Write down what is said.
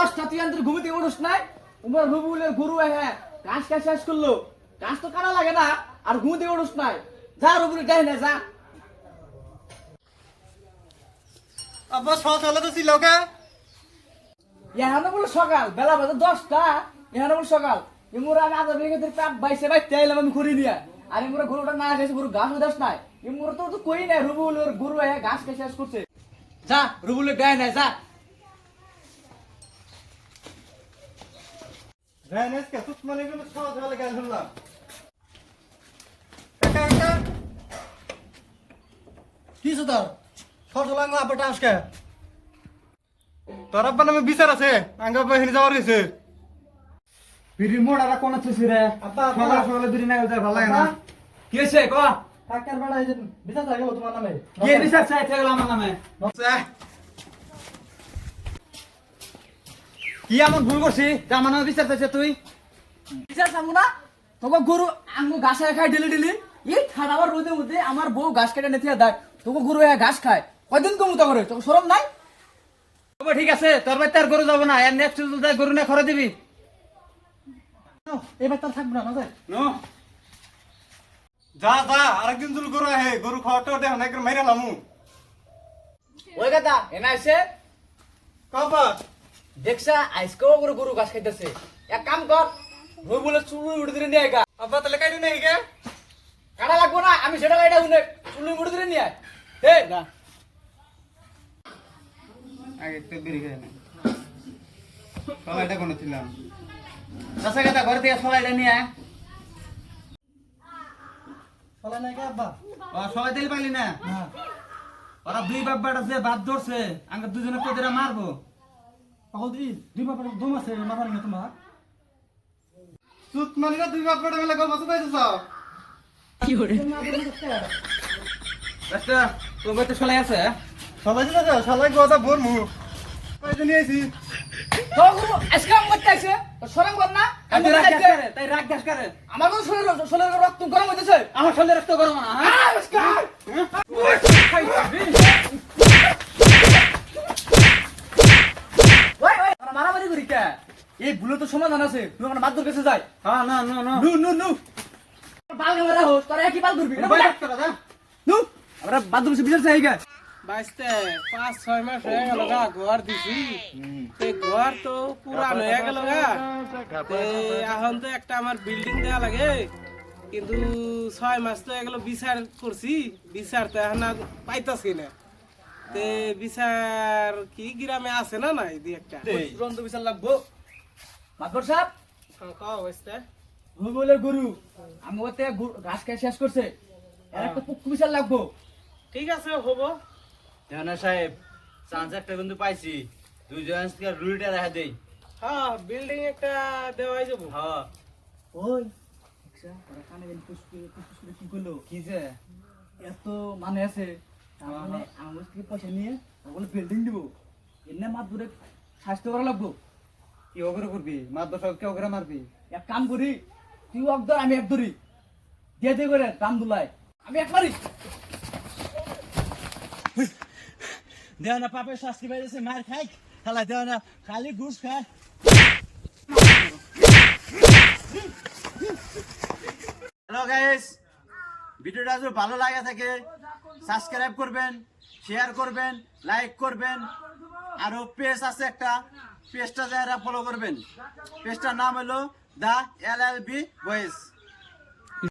10টা তুই আন্তর ঘুমিতে উঠছ নাই উমর রুবুলের গুরু হ্যাঁ কাজ শেষ করলো কাজ তো করা লাগে না আর ঘুমিতে উঠছ নাই যা রুবুল যাই না যা আব্বা সকালে তো ছিল কে এখানে বলে সকাল বেলা বাজে 10টা এখানে বলে সকাল ইমুরা আমি আধা বিঘের প্যাপ বাইতে আইলাম আমি ঘুরি নিয়ে আর ইমুরা গরুটা না গেছে গরু ঘাস উদাস নাই ইমুরা তো কই নাই রুবুলের গুরু হ্যাঁ ঘাস শেষ করছে যা রুবুলের গায়ে নাই যা রাইনেস কে তুত মানে গেল সকালে গাল ধরলাম একা একা কি সুদার সকালে আব্বা টাস কে তোর আব্বা নামে বিচার আছে আঙ্গা বাহিনী যাওয়ার হয়েছে বিড়ি মোড়ারা কোন থুছি রে আব্বা সকালে সকালে বিড়ি না গেলে ভালো লাগে না কি হইছে ক কাকার বাড়া এই যে বিচার থাকে তোমার নামে কি বিচার চাই থাকলো আমার নামে কি এমন ভুল করছি যে আমার নামে বিচার চাইছে তুই বিচার চাবো না তোকে গরু আঙ্গু ঘাস খাই ডেলি এই ঠাডাবার রোদের মধ্যে আমার বউ ঘাস কেটে নেতে দেয় তোকে গরু ঘাস খায় কয়দিন কমুতা করে তোকে শরম নাই তবে ঠিক আছে তোর বাড়িতে আর গরু যাবো না এর নেক্সট গরু না খরা দিবি এবার তার থাকবে না যায় যা যা আরেকদিন তুল গরু আহে গরু খাওয়াটা দেখো না একবার মাইরা লামু ওই কথা এনা আইছে কাপা দেখছা আজকেও গরু গরু ঘাস খাইতেছে এক কাম কর ভুই বলে চুলুই উড়ে দিলে নিয়ে গা আব্বা তাহলে কাইডু নাই গে কাটা লাগবো না আমি সেটা কাইটা উনে চুলুই উড়ে দিলে নিয়ে হে না আগে তো বেরি খাই না সবাইটা কোন ছিলাম দশা কথা ঘর থেকে সবাইটা নিয়ে সবাই নাই গে আব্বা সবাই দিলে পাইলি না হ্যাঁ ওরা দুই বাপ আছে বাদ ধরছে আঙ্গে দুজনে কোদেরা মারবো পাহল দি দুই বাপের দম আছে মাথার না তোমার সুত মানে না দুই বাপের মেলা গল্প আছে তাইছো সব কি করে আচ্ছা তোমার তো সলাই আছে সবাই না সবাই গোদা ভোর মু কইতে নিয়ে আইছি তো গরু আজকে আম করতে আছে তো সরম কর না আমি রাগ করে তাই রাগ গ্যাস করে আমার তো শরীর রক্ত গরম হইতেছে আমার শরীরের রক্ত গরম না হ্যাঁ নমস্কার ওই ওই আমরা মারামারি করি কে এই ভুলে তো সমাধান আছে তুই আমার মাদুর কাছে যাই হ্যাঁ না না না নু বাল মারা হোস তোরা কি বাল করবি নু আমরা মাদুর কাছে বিচার চাই গা বাইসতে 5-6 মাস হয়ে গেল গা ঘর দিছি তে ঘর তো পুরান হয়ে গেল গা তে এখন তো একটা আমার বিল্ডিং দেয়া লাগে কিন্তু 6 মাস তো এগুলো বিচার করছি বিচার তো এখন আর পাইতাছি না তে বিচার কি গ্রামে আছে না নাই দি একটা তুরন্ত বিচার লাগবো মাদুর সাহেব কাও বাইসতে ভূগোলের গুরু আমি ওতে ঘাস খাই শেষ করছে এর একটা পুক্কু বিচার লাগবো ঠিক আছে হবো জানা সাহেব চান্স একটা কিন্তু পাইছি দুইজন থেকে রুলটা দেখা দেই হ্যাঁ বিল্ডিং একটা দেওয়াই যাবো হ্যাঁ ওই আচ্ছা ওরা কানে গেল পুষ্পুরে কি করলো কি যে এত মানে আছে তার মানে আমার থেকে পয়সা নিয়ে ওগুলো বিল্ডিং দিব এনে মাদুরে স্বাস্থ্য করা লাগবো কি ওগরে করবি মার দশ কে ওগরে মারবি এক কাম করি তুই এক ধর আমি এক ধরি দিয়ে দিয়ে করে দাম দুলাই আমি এক মারি দেও না পাপের শাস্তি পাইছে মার খাই খালা দেও না খালি ঘুষ খায় হ্যালো গাইস ভিডিওটা যদি ভালো লাগে থাকে সাবস্ক্রাইব করবেন শেয়ার করবেন লাইক করবেন আর পেজ আছে একটা পেজটা যারা ফলো করবেন পেজটার নাম হলো দা LLB বয়েস